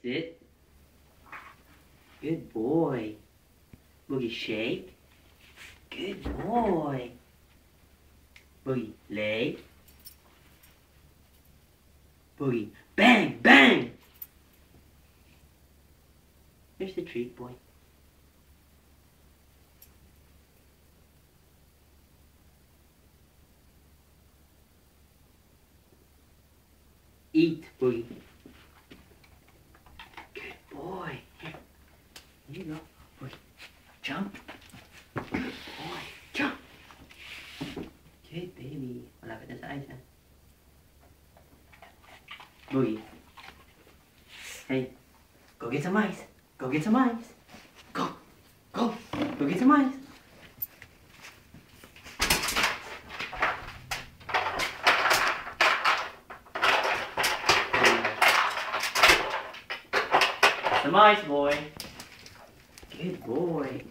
Sit. Good boy. Boogie, shake. Good boy. Boogie, lay. Boogie, bang, bang. Here's the treat, boy. Eat, Boogie. Good boy. Here you go. Boogie, jump. Good boy, jump. Good baby. Malapit na sa eyes, ha? Boogie. Hey, go get some ice. Go get some ice. Go. Go. Go get some ice. Some ice, boy. Good boy.